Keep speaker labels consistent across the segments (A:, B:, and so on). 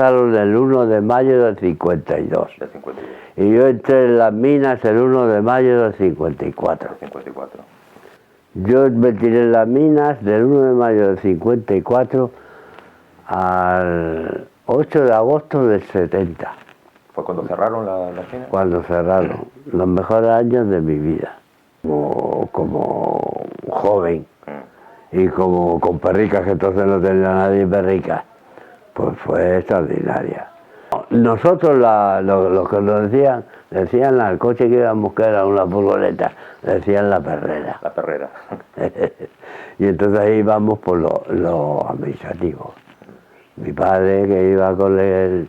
A: empezaron el 1 de mayo del 52.
B: Del 52.
A: Y yo entré en las minas el 1 de mayo del 54.
B: 54.
A: Yo me tiré en las minas del 1 de mayo del 54 al 8 de agosto del 70.
B: ¿Fue cuando cerraron las minas?
A: Cuando cerraron. Los mejores años de mi vida. Como joven. Y como con perricas, que entonces no tenía nadie perricas. Pues fue extraordinaria. Nosotros, lo que nos decían al coche que íbamos, que era una furgoneta, decían la perrera.
B: La perrera.
A: Y entonces ahí íbamos por lo administrativo. Mi padre, que iba con el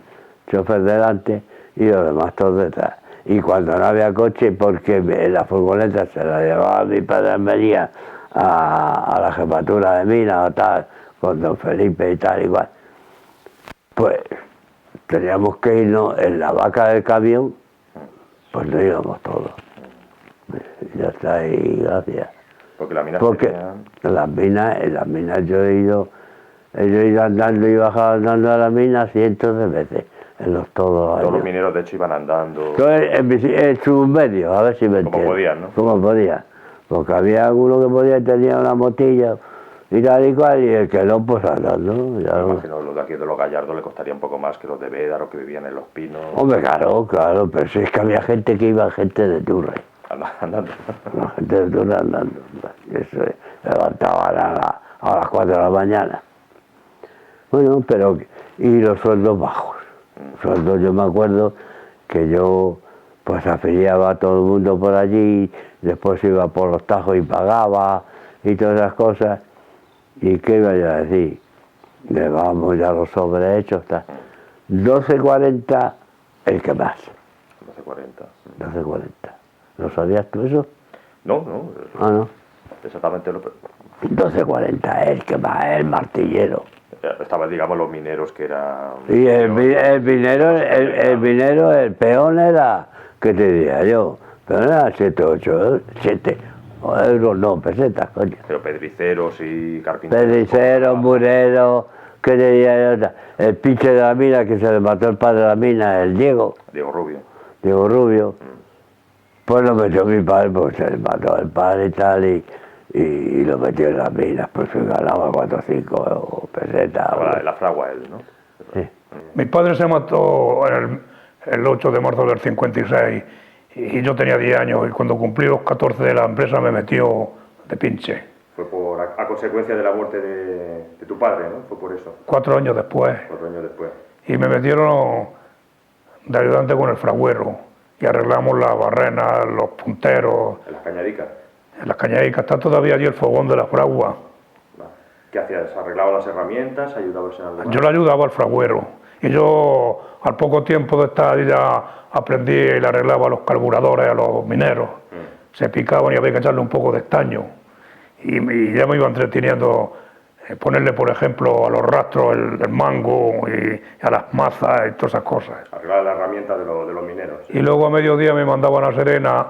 A: chofer delante, y los demás todos detrás. Y cuando no había coche, porque la furgoneta se la llevaba mi padre a Almería a la jefatura de minas o tal, con don Felipe y tal igual, pues teníamos que irnos en la vaca del camión, pues no íbamos todos. Ya está ahí, gracias.
B: Porque las minas
A: en las minas yo he ido andando y bajado andando a las minas cientos de veces, en los todos
B: los mineros de hecho iban andando.
A: Yo en su medio, a ver si me entiendes.
B: Como podían, ¿no?
A: Como podían. Porque había alguno que podía, tenía una motilla y tal y cual, y el que no, pues andando. Ya
B: me imagino los de aquí de los Gallardos le costaría un poco más que los de Bédaro, que vivían en Los Pinos.
A: Hombre, claro, pero si es que había gente que iba, gente de Turre.
B: Andando.
A: La gente de Turre andando. Eso levantaban a las 4 de la mañana. Bueno, pero, y los sueldos bajos. Sueldos, yo me acuerdo que yo pues afiliaba a todo el mundo por allí, después iba por los tajos y pagaba y todas esas cosas. ¿Y qué iba yo a decir? Le vamos ya los sobrehechos, 12.40 el que más.
B: 12.40.
A: 12.40. ¿No sabías tú eso?
B: No.
A: Ah, no.
B: Exactamente lo.
A: 12.40 el que más, el martillero.
B: Estaban, digamos, los mineros que eran.
A: Y el minero, el peón era, ¿qué te diría yo? Peón era 7 euros, no, pesetas, coño.
B: Pero pedriceros y carpinteros.
A: Pedriceros, mureros, ¿qué te diría yo? El pinche de la mina, que se le mató el padre de la mina, el Diego.
B: Diego Rubio.
A: Diego Rubio. Pues lo metió mi padre, porque se le mató el padre y tal, y lo metió en las minas, pues se ganaba 4 o 5 pesetas.
B: La fragua él, ¿no?
A: Sí.
C: Mi padre se mató el 8 de marzo del 56 y yo tenía 10 años y cuando cumplí los 14 la empresa me metió de pinche.
B: Fue a consecuencia de la muerte de tu padre, ¿no? Fue por eso.
C: 4 años después.
B: 4 años después.
C: Y me metieron de ayudante con el fragüero y arreglamos las barrenas, los punteros.
B: ¿En las cañadicas?
C: En las cañadicas está todavía allí el fogón de la fragua.
B: ¿Qué hacías? ¿Arreglabas las herramientas? ¿Ayudabas en algo más?
C: Yo le ayudaba al fragüero y yo al poco tiempo de estar allí ya aprendí y le arreglaba a los carburadores, a los mineros. Se picaban y había que echarle un poco de estaño y ya me iba entreteniendo, ponerle por ejemplo a los rastros el mango y a las mazas y todas esas cosas.
B: Arreglar la herramienta de los mineros.
C: Y luego a mediodía me mandaban a Serena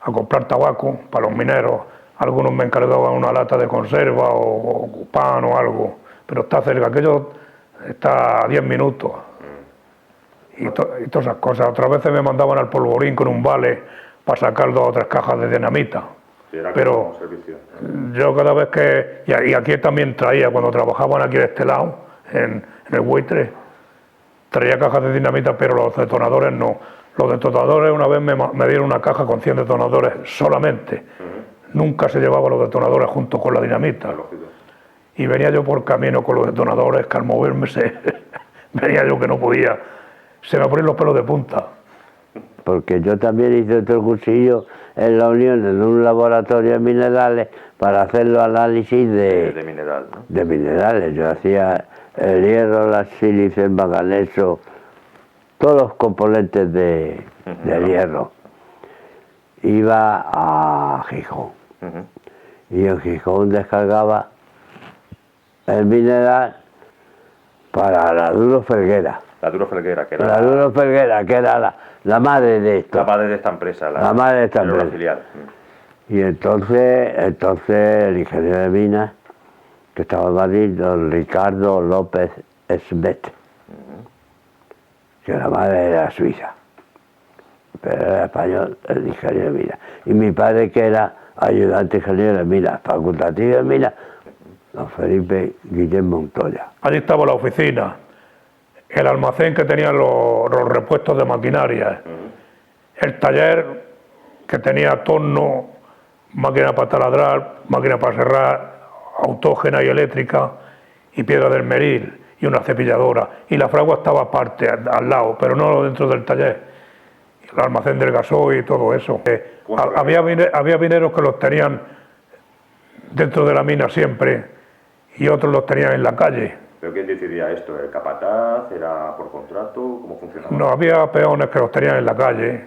C: a comprar tabaco para los mineros. Algunos me encargaban una lata de conserva o pan o algo, pero está cerca, aquello está a 10 minutos. Y todas esas cosas. Otras veces me mandaban al Polvorín con un vale para sacar 2 o 3 cajas de dinamita.
B: Sí, era
C: pero
B: como servicio.
C: Yo cada vez que... Y aquí también traía, cuando trabajaban aquí de este lado, en el buitre, traía cajas de dinamita, pero los detonadores no. Los detonadores, una vez me dieron una caja con 100 detonadores solamente. Nunca se llevaban los detonadores junto con la dinamita. Y venía yo por camino con los detonadores, que al moverme venía yo que no podía. Se me ponían los pelos de punta.
A: Porque yo también hice otro cursillo en la Unión, en un laboratorio de minerales, para hacer los análisis
B: de mineral, ¿no?
A: De minerales. Yo hacía el hierro, la sílice, el manganeso, todos los componentes del hierro. Iba a Gijón. Y en Gijón descargaba el mineral para la Duro Felguera.
B: La Duro Felguera, que era...
A: La Duro Felguera, que era la madre de esto.
B: La madre de esta empresa.
A: La madre de esta empresa.
B: Filial.
A: Y entonces el ingeniero de minas, que estaba en Madrid, don Ricardo López Esmet, que la madre era suiza, pero era español, el ingeniero de minas. Y mi padre, que era ayudante ingeniero de minas, facultativo de minas, don Felipe Guillén Montoya.
C: Allí estaba la oficina, el almacén que tenía los repuestos de maquinaria, el taller que tenía torno, máquina para taladrar, máquina para serrar, autógena y eléctrica, y piedra del meril, y una cepilladora. Y la fragua estaba aparte, al lado, pero no dentro del taller. El almacén del gasoil y todo eso. Había mineros que los tenían dentro de la mina siempre, y otros los tenían en la calle.
B: ¿Pero quién decidía esto? ¿El capataz? ¿Era por contrato? ¿Cómo funcionaba?
C: No, había peones que los tenían en la calle,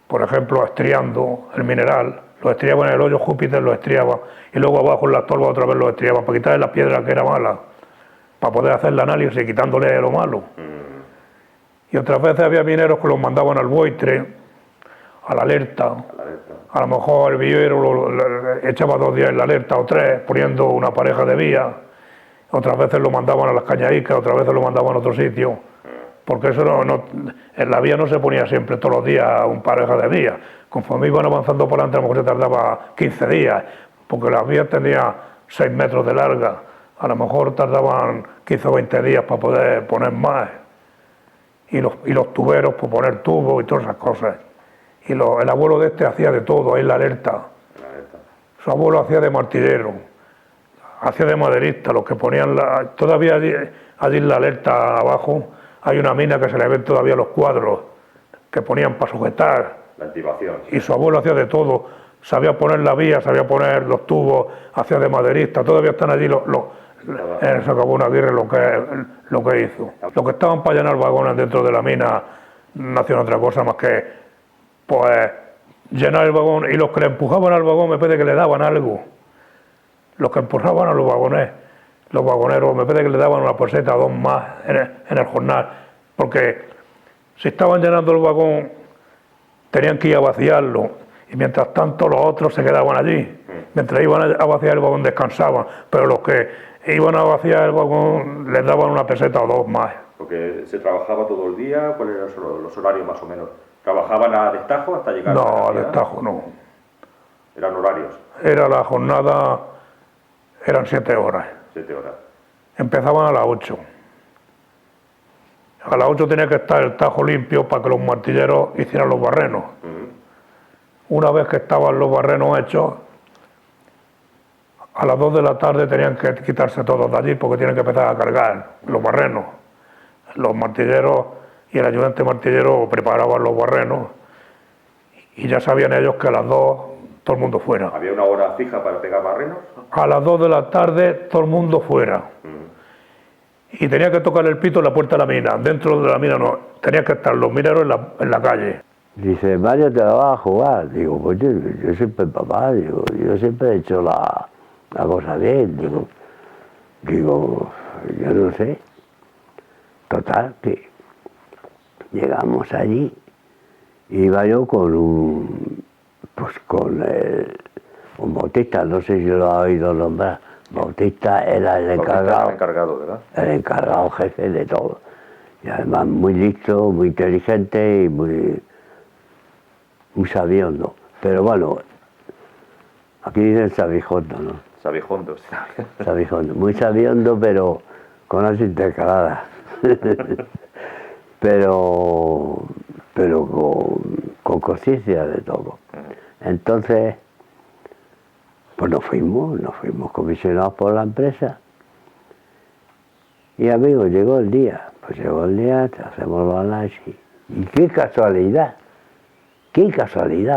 C: por ejemplo, estriando el mineral. Los estriaban en el hoyo Júpiter, los estriaban, y luego abajo en la tolva otra vez los estriaban, para quitarle la piedra que era mala, para poder hacer el análisis quitándole lo malo. Y otras veces había mineros que los mandaban al buitre, a la alerta. A lo mejor el villero echaba 2 días en la alerta o 3, poniendo una pareja de vías. Otras veces lo mandaban a las Cañaicas, otras veces lo mandaban a otro sitio. Porque eso en la vía no se ponía siempre todos los días un pareja de vías. Conforme iban avanzando por delante, a lo mejor se tardaba 15 días, porque las vías tenían 6 metros de larga. A lo mejor tardaban 15 o 20 días para poder poner más. Y los tuberos, por poner tubos y todas esas cosas. Y el abuelo de este hacía de todo, ahí en la alerta. Su abuelo hacía de martillero, hacía de maderista, los que ponían todavía allí en la alerta abajo hay una mina que se le ven todavía los cuadros que ponían para sujetar.
B: La activación.
C: Y su abuelo hacía de todo, sabía poner la vía, sabía poner los tubos, hacía de maderista, todavía están allí en el Sacabón Aguirre lo que hizo. Los que estaban para llenar vagones dentro de la mina no hacían otra cosa más que pues llenar el vagón, y los que le empujaban al vagón me parece que le daban algo. Los que empujaban a los vagoneros me parece que le daban una peseta o 2 más en el jornal, porque si estaban llenando el vagón tenían que ir a vaciarlo, y mientras tanto los otros se quedaban allí. Mientras iban a vaciar el vagón descansaban, pero los que iban a vaciar el vagón les daban una peseta o 2 más.
B: Porque se trabajaba todo el día, ¿cuáles eran los horarios más o menos? ¿Trabajaban a destajo hasta llegar a la
C: No, a
B: ciudad?
C: destajo no.
B: ¿Eran horarios?
C: Era la jornada, eran 7 horas.
B: 7 horas.
C: Empezaban a las 8. A las 8 tenía que estar el tajo limpio para que los martilleros hicieran los barrenos. Una vez que estaban los barrenos hechos, a las 2 de la tarde tenían que quitarse todos de allí porque tienen que empezar a cargar los barrenos. Los martilleros y el ayudante martillero preparaban los barrenos y ya sabían ellos que a las 2 todo el mundo fuera.
B: ¿Había una hora fija para pegar barrenos?
C: A las 2 de la tarde todo el mundo fuera. Y tenía que tocar el pito en la puerta de la mina. Dentro de la mina no, tenían que estar los mineros en la calle.
A: Dice, Mario, ¿te la vas a jugar? Digo, pues yo siempre, papá, digo, yo siempre he hecho la cosa bien, digo, yo no sé. Total, que llegamos allí, iba yo con un Bautista, no sé si lo ha oído nombrar. Bautista era el encargado,
B: ¿verdad?
A: El encargado jefe de todo. Y además muy listo, muy inteligente y muy sabiondo. Pero bueno, aquí dicen sabijondo, ¿no?
B: Sabijondo, sí.
A: Sabijondo, muy sabiondo, pero con las intercaladas. pero con conciencia de todo. Entonces, pues nos fuimos comisionados por la empresa. Y amigos, llegó el día, hacemos los análisis. Y qué casualidad,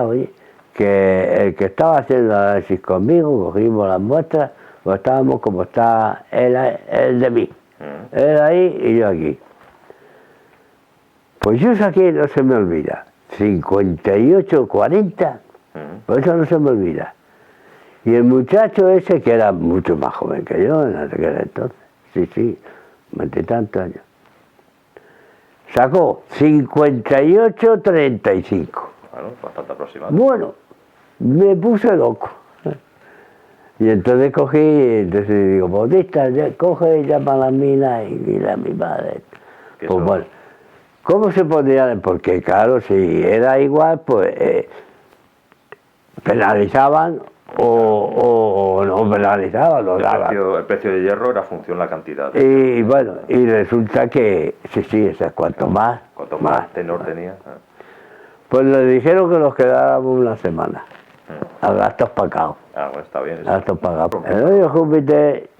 A: oye, que el que estaba haciendo el análisis conmigo, cogimos las muestras, pues estábamos como está él de mí. Él ahí y yo aquí. Pues yo saqué, no se me olvida, 58-40, por eso no se me olvida. Y el muchacho ese, que era mucho más joven que yo en aquel entonces, sí, 20 y tantos años, sacó 58-35.
B: Bueno, bastante aproximado.
A: Bueno, me puse loco. Y entonces entonces digo, Bautista, coge y llama a la mina y dile a mi padre. Pues bueno, ¿Cómo se podría? Porque claro, si era igual, pues penalizaban o no penalizaban, lo daban.
B: El precio de hierro era función de la cantidad.
A: Y bueno, y resulta que, sí, o sea, cuanto más
B: tenor tenía.
A: Pues le dijeron que nos quedáramos una semana, a gastos pagados.
B: Ah, bueno, está bien.
A: Gastos pagados. El hoyo Júpiter,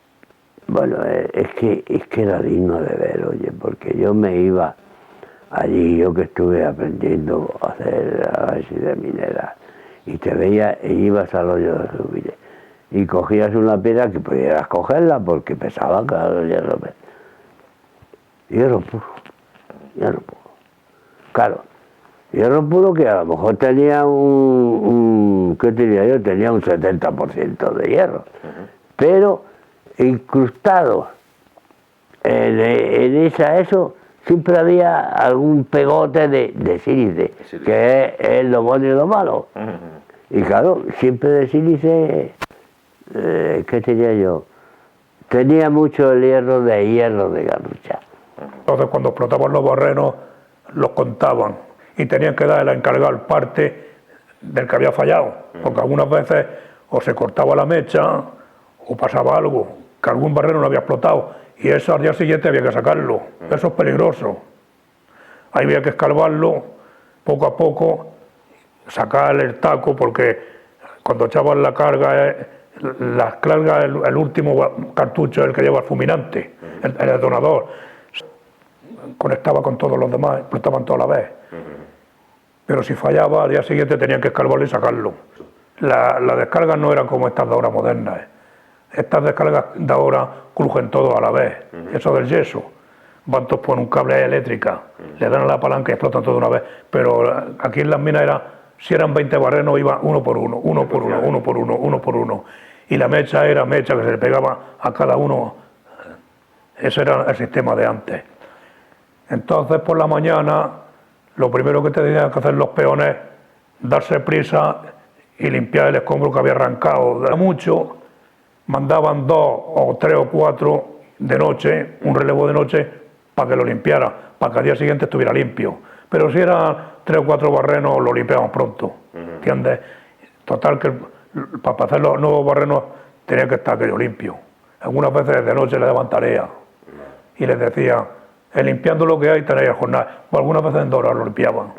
A: bueno, es que era digno de ver, oye, porque yo me iba allí, yo que estuve aprendiendo a hacer análisis de mineral, y te veía y ibas al hoyo de Júpiter, y cogías una piedra que pudieras cogerla porque pesaba, claro, hierro puro, claro, hierro puro que a lo mejor tenía ¿qué diría yo? Tenía un 70% de hierro, pero incrustado en eso siempre había algún pegote de sílice, que es lo bueno y lo malo. Y claro, siempre de sílice, ¿qué tenía yo? Tenía mucho el hierro de garrucha.
C: Entonces cuando explotaban los barrenos, los contaban y tenían que darle a encargar parte del que había fallado, porque algunas veces o se cortaba la mecha o pasaba algo, que algún barreno no había explotado, y eso al día siguiente había que sacarlo. Eso es peligroso. Ahí había que escarbarlo poco a poco, sacar el taco, porque cuando echaban la carga, el último cartucho es el que lleva el fulminante, el detonador. Conectaba con todos los demás, explotaban toda la vez. Pero si fallaba, al día siguiente tenían que escarbarlo y sacarlo. Las descargas no eran como estas de ahora modernas. Estas descargas de ahora crujen todo a la vez. Eso del yeso. Van todos por un cable eléctrica, le dan a la palanca y explotan todo de una vez. Pero aquí en las minas si eran 20 barrenos, iba uno por uno. Y la mecha era mecha que se le pegaba a cada uno. Ese era el sistema de antes. Entonces por la mañana, lo primero que tenían que hacer los peones, darse prisa y limpiar el escombro que había arrancado. De mucho, mandaban 2 o 3 o 4 de noche, un relevo de noche, para que lo limpiara, para que al día siguiente estuviera limpio. Pero si eran 3 o 4 barrenos, lo limpiaban pronto, ¿entiendes? Total que para hacer los nuevos barrenos tenía que estar aquello limpio. Algunas veces de noche le daban tarea y les decía, limpiando lo que hay tenéis jornada. O algunas veces en 2 horas lo limpiaban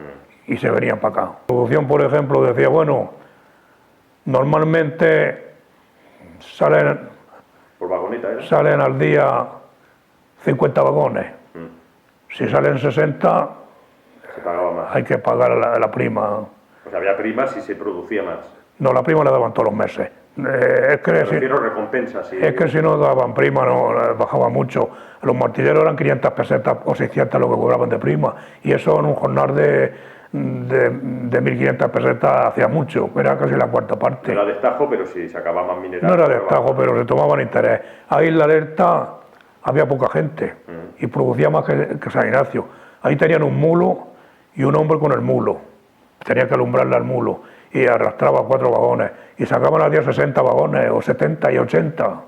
C: y se venían para acá. La producción, por ejemplo, decía, bueno, normalmente salen al día 50 vagones. Si salen 60,
B: se pagaba más.
C: Hay que pagar la prima.
B: O sea, había prima si se producía más.
C: No, la prima la daban todos los meses.
B: Recompensa, sí.
C: Es que si no daban prima, no bajaba mucho. Los martilleros eran 500 pesetas o 600 lo que cobraban de prima. Y eso en un jornal de 1.500 pesetas hacía mucho, era casi la cuarta parte.
B: No era destajo, pero si se acababa más mineral.
C: No era destajo, pero se tomaban interés. Ahí en la Alerta había poca gente y producía más que San Ignacio. Ahí tenían un mulo y un hombre con el mulo. Tenía que alumbrarle al mulo y arrastraba 4 vagones y sacaban al día 60 vagones o 70 y 80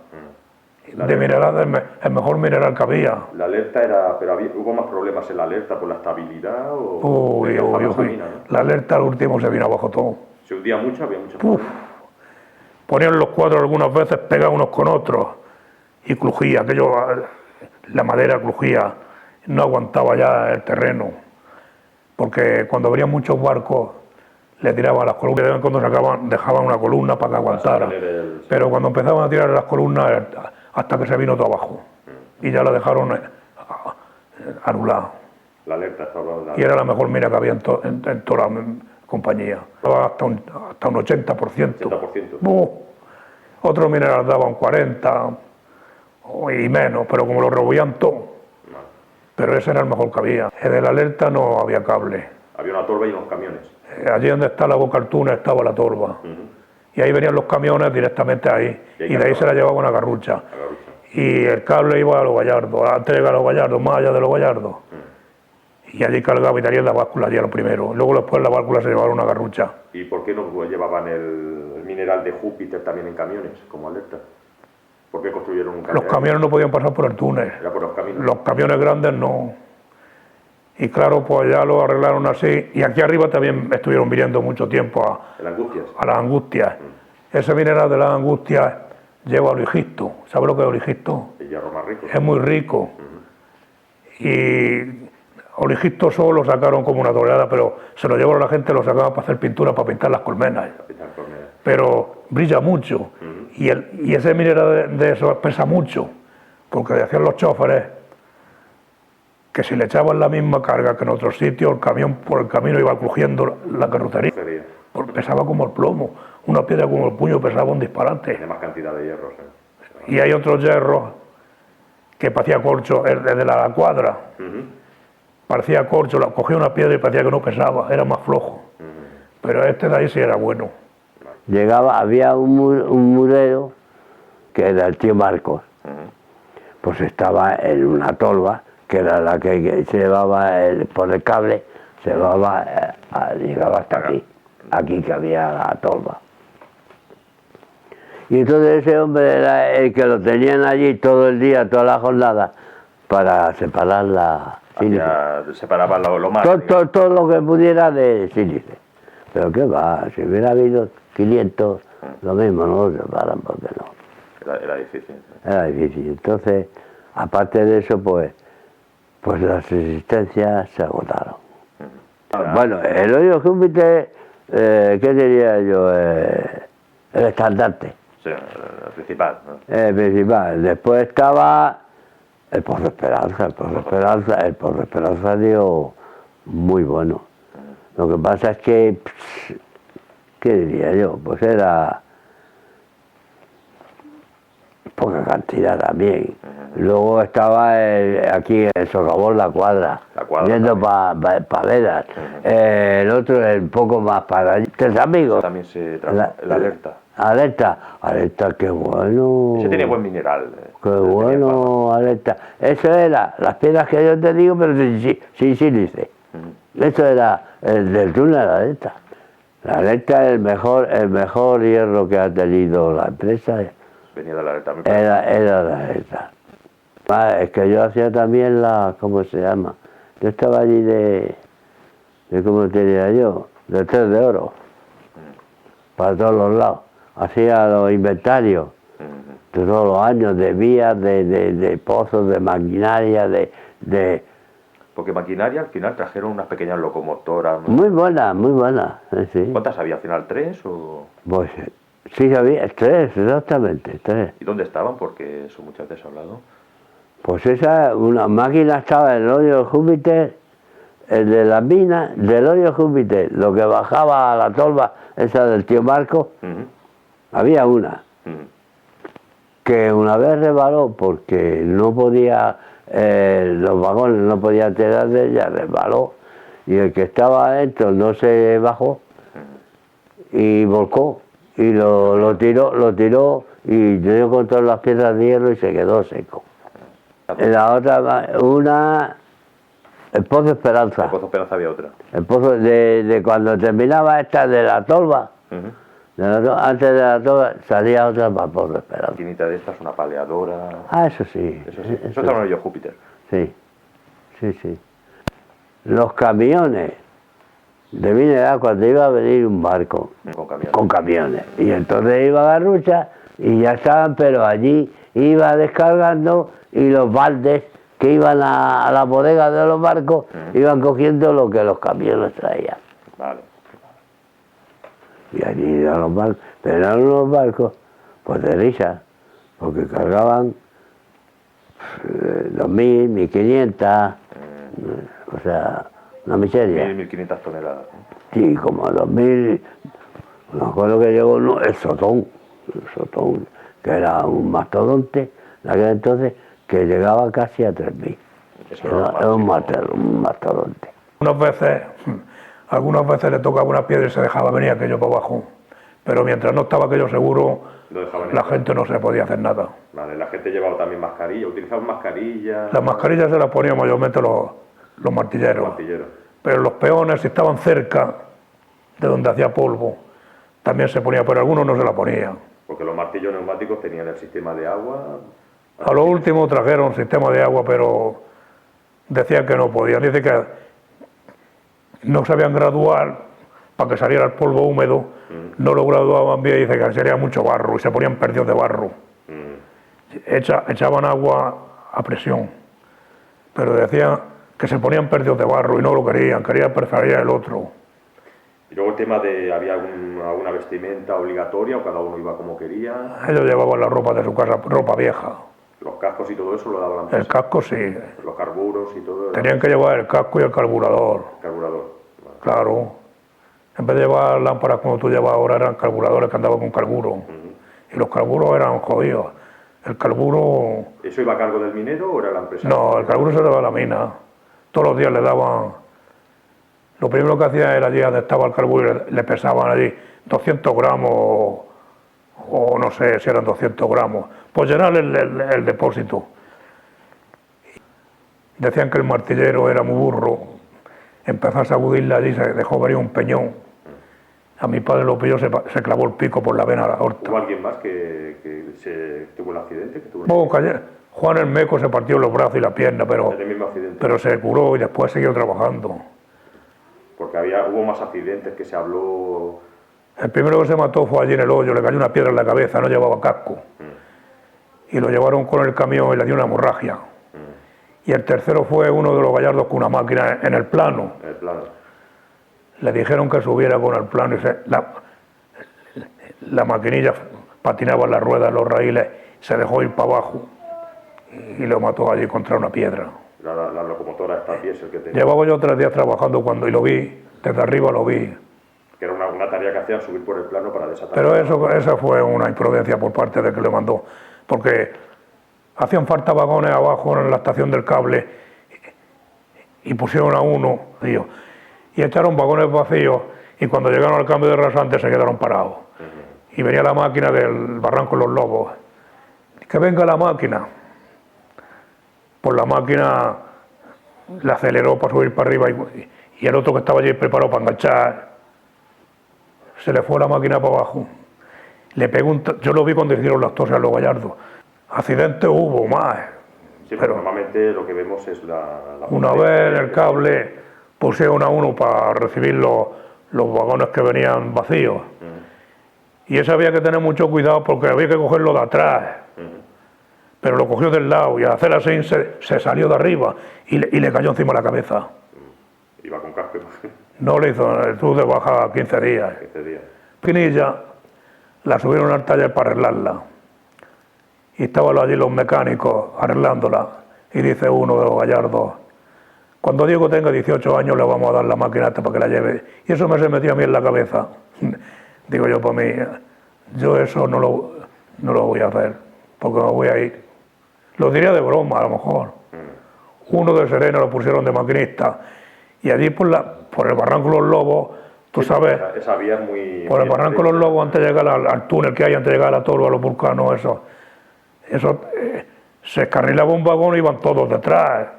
C: de mineral, el mejor mineral que había.
B: La Alerta era, pero hubo más problemas en la Alerta por la estabilidad o
C: ¿no? La Alerta al último se vino abajo todo.
B: Se hundía mucho, había muchos problemas.
C: Ponían los cuadros algunas veces pegados unos con otros y crujía, la madera crujía, no aguantaba ya el terreno, porque cuando venían muchos barcos le tiraban las columnas, de vez en cuando dejaban una columna para que aguantara, pero cuando empezaban a tirar las columnas hasta que se vino todo abajo y ya la dejaron anulada.
B: La Alerta estaba
C: y era la mejor mina que había en toda la compañía, hasta un 80%. Otro mineral daba un 40% y menos, pero como lo revolvían todo. Pero ese era el mejor que había. En el Alerta no había cable.
B: Había una torba y unos camiones.
C: Allí donde está la Boca del Túnel estaba la torba. Y ahí venían los camiones directamente ahí. Y de ahí se la llevaba una garrucha. Y el cable iba a Los Gallardos, a entrega a Los Gallardos, más allá de Los Gallardos. Y allí cargaba y daría la báscula allí lo primero. Luego después la báscula se llevaba una garrucha.
B: ¿Y por qué no llevaban el mineral de Júpiter también en camiones, como Alerta? ¿Por qué construyeron un camión?
C: Los camiones no podían pasar por el túnel.
B: Era por los caminos.
C: Los camiones grandes no. Y claro, pues ya lo arreglaron así. Y aquí arriba también estuvieron viniendo mucho tiempo
B: ¿En Angustias?
C: a las Angustias. Ese mineral de las Angustias lleva oligisto. ¿Sabe lo que es oligisto?
B: El hierro más rico.
C: Es muy rico. Y oligisto solo lo sacaron como una tonelada, pero se lo llevaron a la gente, lo sacaban para hacer pintura, para pintar las colmenas.
B: Capitán Corneda.
C: Pero brilla mucho. Y ese mineral de eso pesa mucho, porque decían los choferes que si le echaban la misma carga que en otros sitios, el camión por el camino iba crujiendo la carrocería,
B: Sería.
C: porque pesaba como el plomo. Una piedra como el puño pesaba un disparate.
B: Tiene más cantidad de hierros.
C: Y hay otros hierros que parecía corcho, el de la cuadra. Parecía corcho, cogía una piedra y parecía que no pesaba, era más flojo. Pero este de ahí sí era bueno.
A: Llegaba, había un murero que era el tío Marcos. Pues estaba en una tolva, que era la que se llevaba por el cable, se llevaba, llegaba hasta aquí que había la tolva. Y entonces ese hombre era el que lo tenían allí todo el día, toda la jornada, para separar la sílice.
B: Separaban lo más.
A: Todo lo que pudiera de sílice. Pero qué va, si hubiera habido 500, lo mismo, no lo separan, porque no.
B: Era difícil.
A: Era difícil. Entonces, aparte de eso, pues las existencias se agotaron. Bueno, el hoyo Júpiter, ¿qué diría yo? El estandarte.
B: Sí, el principal. ¿no?
A: El principal. Después estaba el Pozo Esperanza. El Pozo Esperanza dio muy bueno. Lo que pasa es que, ¿qué diría yo? Pues era poca cantidad también. Luego estaba aquí el Socavón, la cuadra yendo para Vedas. El otro es un poco más para allí. ¿Tres amigos?
B: También se trajo el Alerta.
A: Alerta, qué bueno.
B: Ese tiene buen mineral.
A: Qué bueno, Alerta. Eso era las piedras que yo te digo, pero sin sílice. Eso era el del túnel Alerta. La Alerta es el mejor hierro que ha tenido la empresa.
B: Venía de la Alerta.
A: Era la Alerta. Es que yo hacía también ¿cómo se llama? Yo estaba allí de ¿cómo te diría yo? De 3 de oro. Para todos los lados. Hacía los inventarios. De todos los años, de vías, de pozos, de maquinaria,
B: Porque maquinaria al final trajeron unas pequeñas locomotoras.
A: Muy buena, sí.
B: ¿Cuántas había al final? ¿3 o...?
A: Pues sí, había 3, exactamente, 3.
B: ¿Y dónde estaban? Porque eso muchas veces he hablado.
A: Pues una máquina estaba en el hoyo Júpiter, el de las minas, del hoyo Júpiter, lo que bajaba a la tolva, esa del tío Marco, había una, que una vez resbaló porque no podía, los vagones no podían tirar de ella, resbaló, y el que estaba adentro no se bajó, y volcó, y lo tiró, y dio con todas las piedras de hierro y se quedó seco. En la otra, el Pozo Esperanza.
B: El Pozo Esperanza había otra.
A: El pozo de cuando terminaba esta de la tolva, antes de la tolva salía otra para el Pozo Esperanza.
B: Maquinita de estas, una paleadora.
A: Eso sí.
B: Eso está en el hoyo Júpiter.
A: Sí. Los camiones de mineral, cuando iba a venir un barco con camiones. Y entonces iba a Garrucha y ya estaban, pero allí iba descargando y los baldes que iban a la bodega de los barcos iban cogiendo lo que los camiones traían.
B: Vale.
A: Y allí iban los barcos, pero eran unos barcos pues de risa, porque cargaban 2.000, 1.500, o sea, una miseria.
B: 1.500 toneladas.
A: Sí, como 2.000, me acuerdo que llegó el Sotón, que era un mastodonte, en aquel entonces, que llegaba casi a 3.000. Era un mastodonte.
C: Algunas veces le tocaba una piedra y se dejaba venir aquello para abajo, pero mientras no estaba aquello seguro, la gente no se podía hacer nada.
B: Vale, la gente llevaba también mascarilla, utilizaban mascarillas.
C: Las mascarillas se las ponían mayormente los martilleros. Pero los peones, si estaban cerca de donde hacía polvo, también se ponía, pero algunos no se la ponían.
B: Porque los martillos neumáticos tenían el sistema de agua.
C: A lo último trajeron sistema de agua, pero decían que no podían. Dice no sabían graduar para que saliera el polvo húmedo, no lo graduaban bien y dice que sería mucho barro y se ponían perdidos de barro. Echaban agua a presión, pero decían que se ponían perdidos de barro y no lo querían preferir el otro.
B: Y luego el tema de, ¿había alguna vestimenta obligatoria o cada uno iba como quería?
C: Ellos llevaban la ropa de su casa, ropa vieja.
B: ¿Los cascos y todo eso lo daban la empresa?
C: El casco sí.
B: Los carburos y todo.
C: Tenían que llevar el casco y el carburador.
B: Carburador. Vale.
C: Claro. En vez de llevar lámparas como tú llevas ahora, eran carburadores que andaban con carburo. Y los carburos eran jodidos. El carburo...
B: ¿Eso iba a cargo del minero o era la empresa?
C: No, el carburo se daba a la mina. Todos los días le daban... Lo primero que hacía era allí donde estaba el carburo y le pesaban allí 200 gramos o no sé si eran 200 gramos. Pues llenar el depósito. Decían que el martillero era muy burro. Empezó a sacudirle allí, se dejó venir un peñón. A mi padre lo pilló, se clavó el pico por la vena aorta.
B: ¿Hubo alguien más que se tuvo el accidente?
C: Juan el Meco se partió los brazos y la pierna,
B: ¿En el mismo accidente?
C: pero se curó y después siguió trabajando.
B: Porque hubo más accidentes que se habló...
C: El primero que se mató fue allí en el hoyo, le cayó una piedra en la cabeza, no llevaba casco. Y lo llevaron con el camión y le dio una hemorragia. Y el tercero fue uno de los gallardos con una máquina en el plano.
B: En el plano.
C: Le dijeron que subiera con el plano y la maquinilla patinaba en las ruedas, en los raíles, se dejó ir para abajo y lo mató allí contra una piedra.
B: La locomotora esta diésel que tenía.
C: Llevaba yo 3 días trabajando y lo vi, desde arriba lo vi.
B: Que era una tarea que hacían, subir por el plano para desatar.
C: Pero esa fue una imprudencia por parte de que le mandó, porque hacían falta vagones abajo en la estación del cable y pusieron a uno, tío, y echaron vagones vacíos y cuando llegaron al cambio de rasante se quedaron parados. Y venía la máquina del Barranco Los Lobos. Que venga la máquina. Pues la máquina la aceleró para subir para arriba y el otro que estaba allí preparado para enganchar, se le fue la máquina para abajo. Le pegó yo lo vi cuando hicieron las toses a los gallardos. Accidentes hubo más.
B: Sí, pero normalmente lo que vemos es
C: una vez en el cable pusieron a uno para recibir los vagones que venían vacíos. Y eso había que tener mucho cuidado porque había que cogerlo de atrás. Pero lo cogió del lado y al hacer así se salió de arriba y le cayó encima de la cabeza.
B: Iba con casco.
C: No le hizo, estuvo de baja 15 días.
B: 15 días.
C: Pinilla la subieron al taller para arreglarla. Y estaban allí los mecánicos arreglándola. Y dice uno de los gallardos, cuando Diego tenga 18 años le vamos a dar la máquina esta para que la lleve. Y eso me se metió a mí en la cabeza. Digo yo, para mí, yo eso no lo voy a hacer, porque me voy a ir. Lo diría de broma, a lo mejor. Uno de Serena lo pusieron de maquinista. Y allí por el Barranco Los Lobos, tú sabes,
B: Esa vía es muy...
C: por el Barranco Los Lobos, antes de llegar al túnel que hay, antes de llegar a la Toro, a los vulcanos, eso se escarrilaba un vagón y iban todos detrás.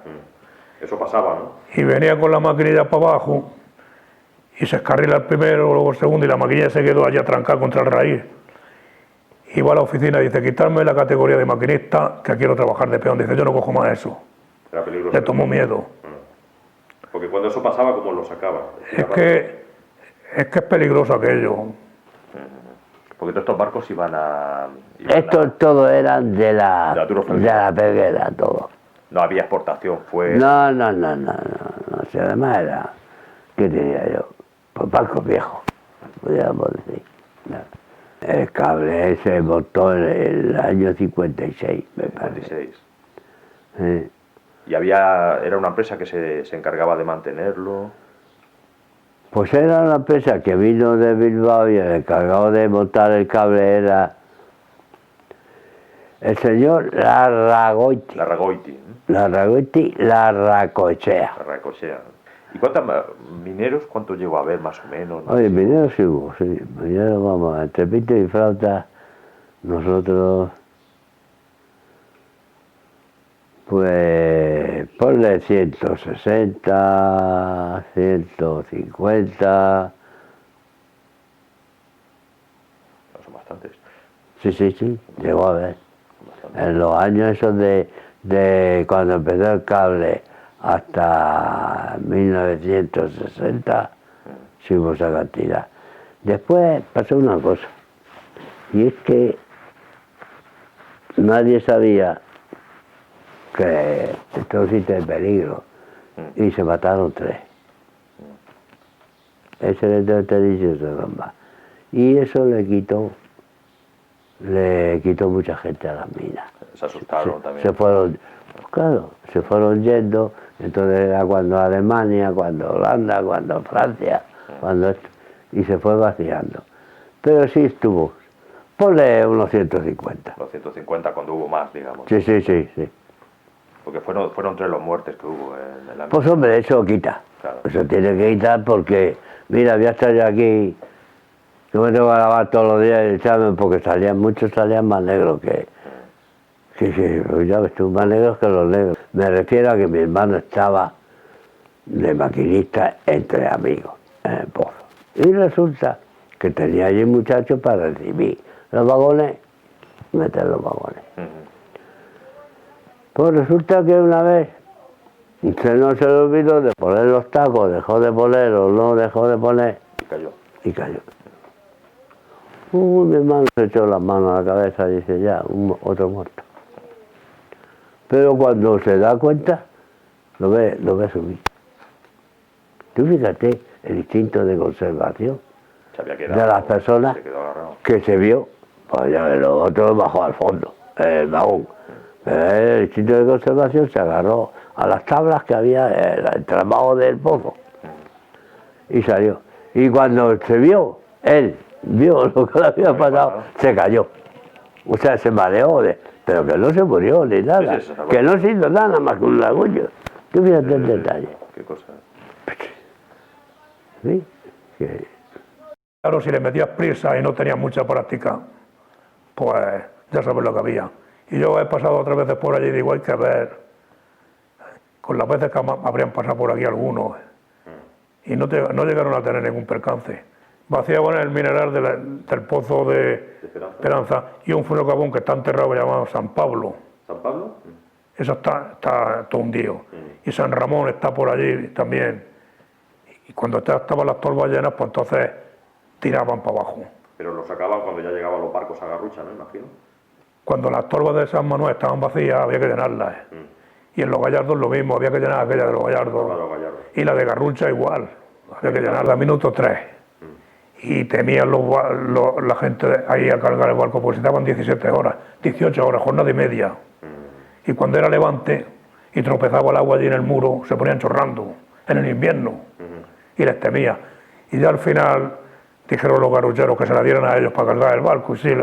B: Eso pasaba, ¿no?
C: Y venía con la maquinilla para abajo, y se escarrila el primero, luego el segundo, y la maquinilla se quedó allí atrancada contra el raíz. Iba a la oficina y dice, quitarme la categoría de maquinista, que quiero trabajar de peón. Dice, yo no cojo más eso.
B: Era peligroso.
C: Le tomó miedo.
B: Porque cuando eso pasaba, ¿cómo lo sacaban?
C: Es que es peligroso aquello.
D: Porque todos estos barcos iban a...
A: Estos todos eran de la peguera, todo.
D: No había exportación, fue...
A: No, si además era, ¿qué tenía yo? Pues barcos viejos, podríamos decir. No. El cable se montó en el año 56, me parece.
D: 56. ¿Y era una empresa que se encargaba de mantenerlo?
A: Pues era una empresa que vino de Bilbao y el encargado de montar el cable era el señor Larragoiti. Larracochea.
D: ¿Y cuántos mineros, cuántos llegó a haber más o menos?
A: Oye, mineros sí hubo, sí. Mineros, vamos, entre pito y flauta, nosotros, pues, ponle 160, 150.
D: Son bastantes.
A: Sí, llegó a ver. En los años esos de cuando empezó el cable hasta 1960 se hubo esa cantidad. Después pasó una cosa, y es que nadie sabía que esto existe en peligro, y se mataron 3. Ese de Roma. Y eso le quitó mucha gente a las minas.
D: Se asustaron también.
A: Se fueron, claro, se fueron yendo, entonces era cuando Alemania, cuando Holanda, cuando Francia, cuando esto, y se fue vaciando. Pero sí estuvo, ponle unos 150.
D: Los 150 cuando hubo más, digamos.
A: Sí.
D: Porque fueron 3 los muertes que hubo en el ámbito.
A: Pues hombre, eso quita.
D: Claro.
A: Eso tiene que quitar porque, mira, voy a estar yo aquí, yo me tengo que lavar todos los días el examen porque muchos salían más negros que... Sí, pues ya ves tú, más negros que los negros. Me refiero a que mi hermano estaba de maquinista entre amigos en el pozo. Y resulta que tenía allí muchachos para recibir los vagones, meter los vagones. Pues resulta que una vez no se le olvidó de poner los tacos, dejó de poner o no dejó de poner. Y cayó. Mi hermano se echó las manos a la cabeza y dice, ya, otro muerto. Pero cuando se da cuenta, lo ve subir. Tú fíjate el instinto de conservación de las personas que se vio, pues ya lo otro bajó al fondo, el vagón. Pero el instinto de conservación se agarró a las tablas que había en el entramado del pozo y salió. Y cuando se vio, él vio lo que le había pasado, se cayó. O sea, se mareó, pero que no se murió ni nada, que no se hizo nada más que un lagullo. Tú fíjate el detalle.
D: Qué cosa.
A: ¿Sí?
C: Claro, si le metías prisa y no tenías mucha práctica, pues ya sabes lo que había. Y yo he pasado otras veces por allí y digo, hay que ver, con las veces que habrían pasado por aquí algunos, y no llegaron a tener ningún percance. Vaciaban el mineral del pozo de Esperanza y un socavón que está enterrado llamado San Pablo.
D: ¿San Pablo?
C: Eso está todo hundido. Y San Ramón está por allí también. Y cuando estaban las torbas llenas, pues entonces tiraban para abajo.
B: Pero lo sacaban cuando ya llegaban los barcos a Garrucha, ¿no? Imagino.
C: Cuando las torbas de San Manuel estaban vacías, había que llenarlas. Y en los Gallardos lo mismo, había que llenar aquella de los Gallardos. Y la de Garrucha igual, había que llenarla a minuto 3. Y tenían la gente ahí a cargar el barco, pues estaban 17 horas, 18 horas, jornada y media. Y cuando era levante y tropezaba el agua allí en el muro, se ponían chorrando en el invierno. Y les temía. Y ya al final dijeron los garrucheros que se la dieran a ellos para cargar el barco. Y sí,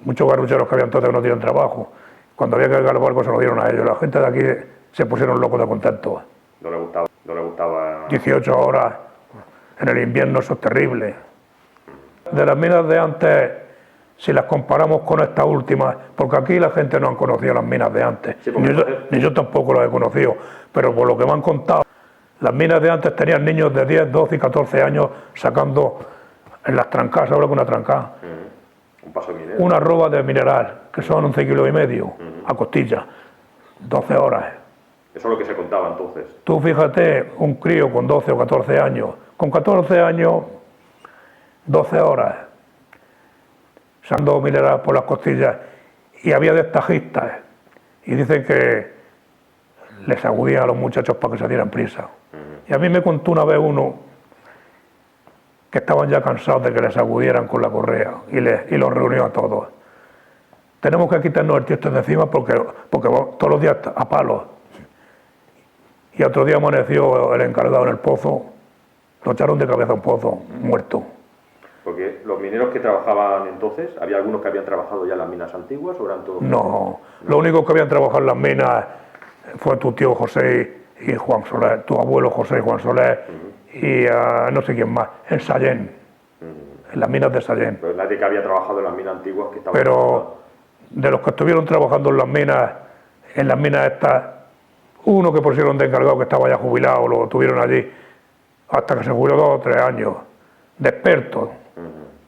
C: muchos garrucheros que había entonces no tienen trabajo. Cuando había que cargar el barco se lo dieron a ellos. La gente de aquí se pusieron locos de contento.
B: No le gustaba.
C: 18 horas en el invierno, eso es terrible. De las minas de antes, si las comparamos con estas últimas, porque aquí la gente no ha conocido las minas de antes,
B: Sí,
C: ni yo tampoco las he conocido, pero por lo que me han contado, las minas de antes tenían niños de 10, 12 y 14 años sacando en las trancas, ¿sabes lo que es una tranca?
B: Un paso minero.
C: Una arroba de mineral, que son 11,5 kilos, a costilla, 12 horas.
B: Eso es lo que se contaba entonces.
C: Tú fíjate, un crío con 12 o 14 años, con 14 años, 12 horas, sacando mineral por las costillas, y había destajistas, y dicen que les sacudían a los muchachos para que se dieran prisa. Y a mí me contó una vez uno que estaban ya cansados de que les sacudieran con la correa, y los reunió a todos. Tenemos que quitarnos el tiesto de encima porque todos los días a palos. Y otro día amaneció el encargado en el pozo, lo echaron de cabeza a un pozo, muerto.
B: Porque los mineros que trabajaban entonces, ¿había algunos que habían trabajado ya en las minas antiguas o eran todos?
C: No, lo único que habían trabajado en las minas fue tu tío José y Juan Soler, tu abuelo José y Juan Soler, y no sé quién más, en Sallén, en las minas de Sallén.
B: Pero nadie que había trabajado en las minas antiguas que estaban...
C: Pero de los que estuvieron trabajando en las minas estas, uno que pusieron de encargado que estaba ya jubilado, lo tuvieron allí hasta que se jubiló 2 o 3 años, de experto.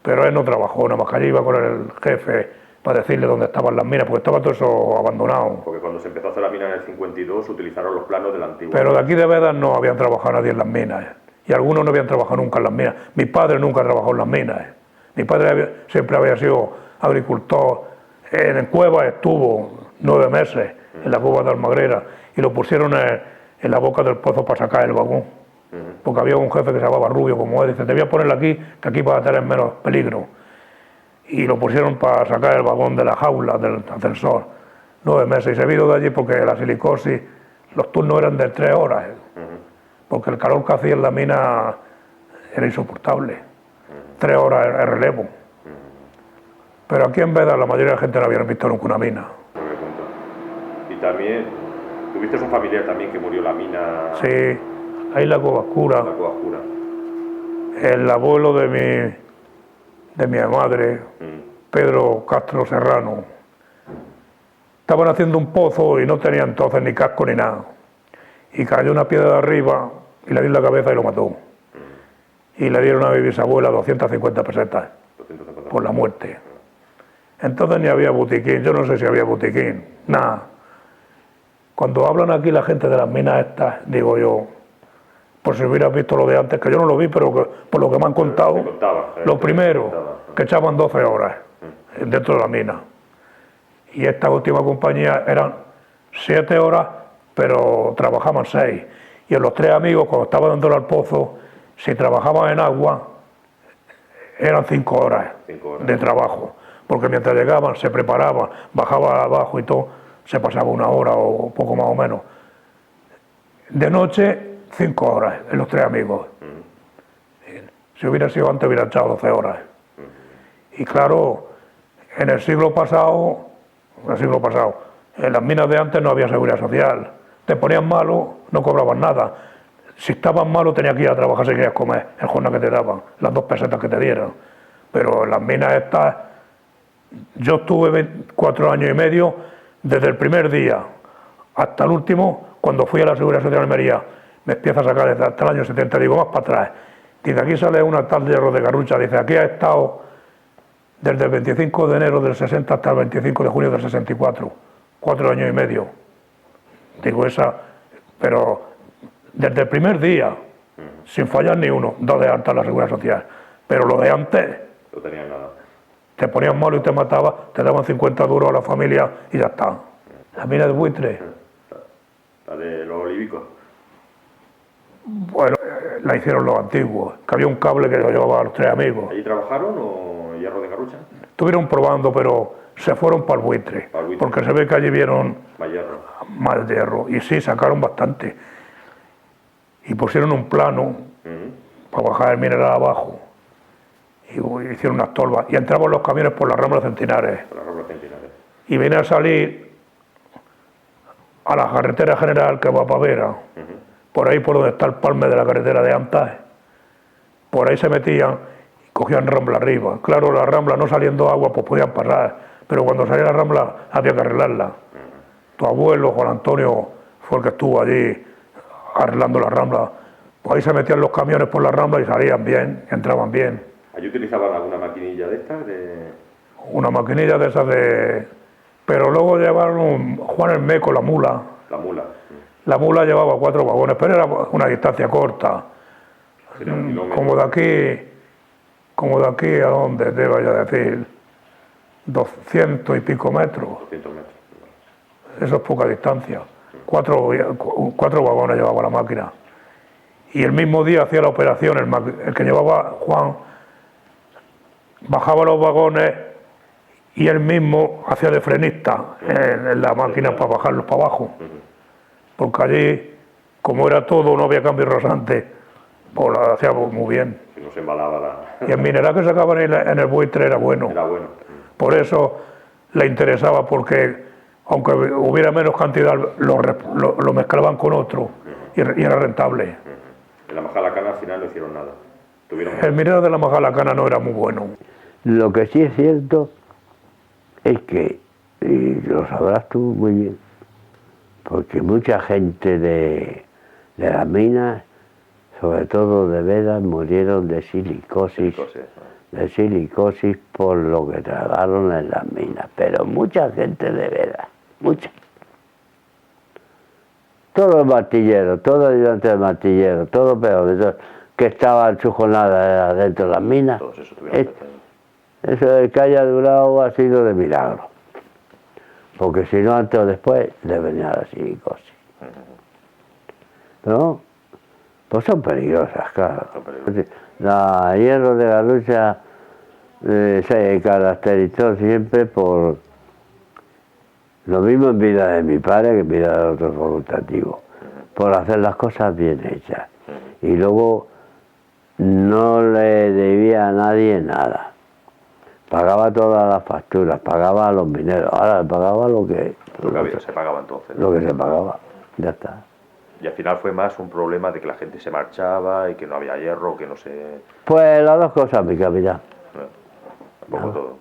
C: Pero él no trabajó, nada más que allí iba con el jefe para decirle dónde estaban las minas, porque estaba todo eso abandonado.
B: Porque cuando se empezó a hacer la mina en el 52 se utilizaron los planos de la antigua.
C: Pero de aquí de Vedas no habían trabajado nadie en las minas. Y algunos no habían trabajado nunca en las minas. Mi padre nunca trabajó en las minas. Mi padre siempre había sido agricultor. En Cuevas estuvo 9 meses, en la cueva de Almagrera, y lo pusieron en la boca del pozo para sacar el vagón. Porque había un jefe que se llamaba Rubio, como él, dice, te voy a ponerlo aquí, que aquí vas a tener menos peligro. Y lo pusieron para sacar el vagón de la jaula del ascensor. 9 meses, y se vino de allí porque la silicosis, los turnos eran de 3 horas, porque el calor que hacía en la mina era insoportable. 3 horas de relevo. Pero aquí en Vedas la mayoría de la gente no había visto nunca una mina.
B: Y también, ¿tuviste un familiar también que murió en la mina?
C: Sí, ahí en la Cueva Oscura.
B: La Cueva Oscura.
C: El abuelo de mi madre, Pedro Castro Serrano, estaban haciendo un pozo y no tenía entonces ni casco ni nada. Y cayó una piedra de arriba y le dio en la cabeza y lo mató. Y le dieron a mi bisabuela 250 pesetas por la muerte. Entonces ni había botiquín, yo no sé si había botiquín, nada. Cuando hablan aquí la gente de las minas estas, digo yo, por si hubieras visto lo de antes, que yo no lo vi, pero por lo que me han contado, lo primero, que echaban 12 horas dentro de la mina. Y esta última compañía eran 7 horas, pero trabajaban 6. Y en los 3 amigos, cuando estaban dentro del pozo, si trabajaban en agua, eran 5 horas de trabajo. Porque mientras llegaban, se preparaban, bajaban abajo y todo, se pasaba 1 hora o poco más o menos. De noche, 5 horas en los 3 amigos. Si hubiera sido antes, hubiera echado 12 horas. Y claro, en el siglo pasado, en las minas de antes no había seguridad social. Te ponían malo, no cobraban nada. Si estabas malo, tenías que ir a trabajar si querías comer, el jornal que te daban, las 2 pesetas que te dieran. Pero en las minas estas, yo estuve 4 años y medio, desde el primer día hasta el último, cuando fui a la Seguridad Social de Almería, me empieza a sacar desde hasta el año 70, digo, más para atrás. Dice, aquí sale una tal de Hierro de Garrucha, dice, aquí ha estado desde el 25 de enero del 60 hasta el 25 de junio del 64, 4 años y medio. Digo, pero desde el primer día, sin fallar ni uno, 2 de alta en la Seguridad Social. Pero lo de antes,
B: no tenían nada.
C: Te ponían malo y te mataban, te daban 50 duros a la familia y ya está. La mina de Buitre.
B: La de los olívicos.
C: Bueno, la hicieron los antiguos, que había un cable que lo llevaba a los 3 amigos.
B: ¿Allí trabajaron o Hierro de Garrucha?
C: Estuvieron probando, pero se fueron para el Buitre, porque se ve que allí vieron más hierro. Y sí, sacaron bastante. Y pusieron un plano para bajar el mineral abajo. Y hicieron unas tolvas. Y entraban los camiones por la Rambla Centenares. Y venía a salir a la carretera general que va para Vera. Por ahí por donde está el palme de la carretera de Antaes. Por ahí se metían y cogían Rambla arriba. Claro, la Rambla no saliendo agua, pues podían pasar. Pero cuando salía la Rambla había que arreglarla. Tu abuelo, Juan Antonio, fue el que estuvo allí arreglando la Rambla. Pues ahí se metían los camiones por la Rambla y salían bien, entraban bien.
B: ¿Allí utilizaban alguna maquinilla de estas?
C: Una maquinilla de esas de... Pero luego llevaron Juan el Meco, la mula.
B: La mula.
C: La mula llevaba 4 vagones, pero era una distancia corta. Como de aquí a donde te vaya a decir, 200 y pico metros.
B: 200 metros.
C: Eso es poca distancia. 4 vagones llevaba la máquina. Y el mismo día hacía la operación, el que llevaba Juan, bajaba los vagones y él mismo hacía de frenista en la máquina para bajarlos para abajo. Porque allí, como era todo, no había cambio rasante, pues lo hacía muy bien.
B: Si no se embalaba la...
C: Y el mineral que sacaban en el Buitre era bueno.
B: Era bueno.
C: Por eso le interesaba, porque aunque hubiera menos cantidad, lo mezclaban con otro y era rentable.
B: En la Majalacana al final no hicieron nada.
C: El mineral de la Majalacana no era muy bueno.
A: Lo que sí es cierto es que, y lo sabrás tú muy bien, porque mucha gente de las minas, sobre todo de Vedas, murieron de silicosis, de silicosis por lo que tragaron en las minas, pero mucha gente de veras, mucha. Todos los martilleros, todos ayudantes de martilleros, todos peores, que estaban su jornada dentro de las minas.
D: Todos eso tuvieron
A: Eso de que haya durado ha sido de milagro. Porque si no, antes o después le venía la silicosis. ¿No? Pues son peligrosas, claro. La hierro de la lucha se caracterizó siempre por lo mismo en vida de mi padre que en vida de otros facultativos, por hacer las cosas bien hechas. Y luego no le debía a nadie nada. Pagaba todas las facturas, pagaba a los mineros, ahora le pagaba lo que
D: había, se pagaba entonces.
A: Lo que se pagaba, ya está.
D: Y al final fue más un problema de que la gente se marchaba y que no había hierro, que no se...
A: Pues las dos cosas, mi capitán.
D: Un poco todo.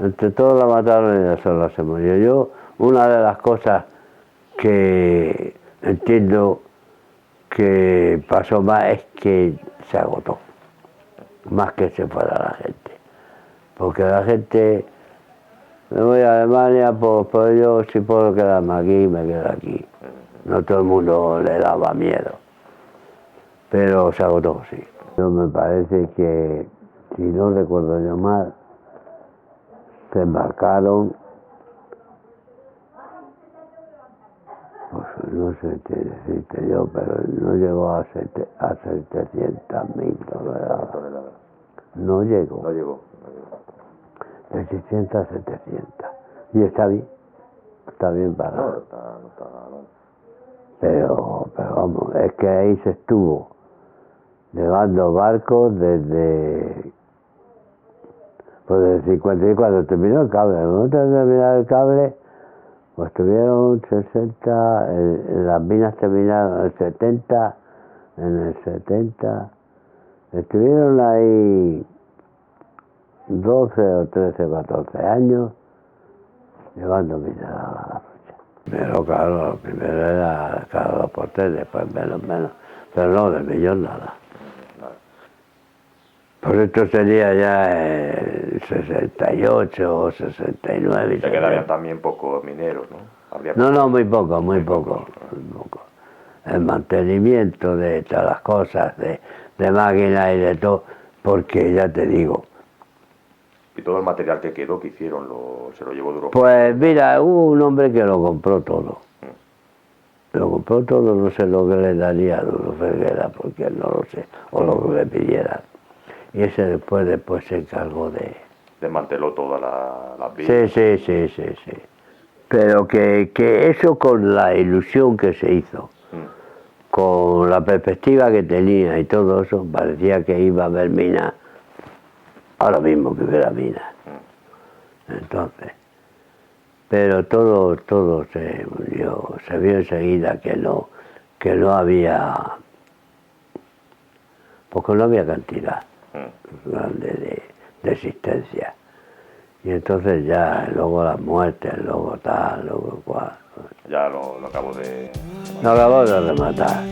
A: Entre todos la mataron y ella sola se murió. Yo, una de las cosas que entiendo que pasó más es que se agotó, más que se fuera la gente. Porque la gente, me voy a Alemania, pues yo si puedo quedarme aquí, me quedo aquí. No todo el mundo le daba miedo, pero se agotó, sí. Yo me parece que, si no recuerdo yo mal, se embarcaron, pues no sé qué decirte yo, pero no llegó a 700.000 toneladas. No llegó.
D: No llegó.
A: De 600 a 700. Y está bien para...
D: No está mal.
A: Pero vamos, es que ahí se estuvo llevando barcos desde... Pues desde 50, cuando terminó el cable. En el momento de terminar el cable, pues tuvieron 60, las minas terminaron en el 70, estuvieron ahí 12 o 13 o 14 años llevando minas a la lucha. Pero claro, lo primero era cada 2 por 3, después menos, pero no, del millón nada. Por esto sería ya el 68 o 69.
D: Ya quedarían también pocos mineros, ¿no?
A: No, muy poco. El mantenimiento de todas las cosas, de máquinas y de todo, porque ya te digo.
D: ¿Y todo el material que quedó, que hicieron, se lo llevó de Europa?
A: Pues mira, hubo un hombre que lo compró todo. Lo compró todo, no sé lo que le daría a Duro Ferguera, porque no lo sé, o lo que le pidieran. Y ese después se encargó de...
D: Desmanteló toda la vías.
A: Sí. Pero que eso con la ilusión que se hizo, con la perspectiva que tenía y todo eso, parecía que iba a haber minas, ahora mismo que hubiera minas. Entonces, pero todo se vio enseguida que no había, porque no había cantidad grande de existencia. Y entonces ya, luego las muertes, luego tal, luego cual.
D: Ya lo acabo de...
A: Lo acabó de rematar.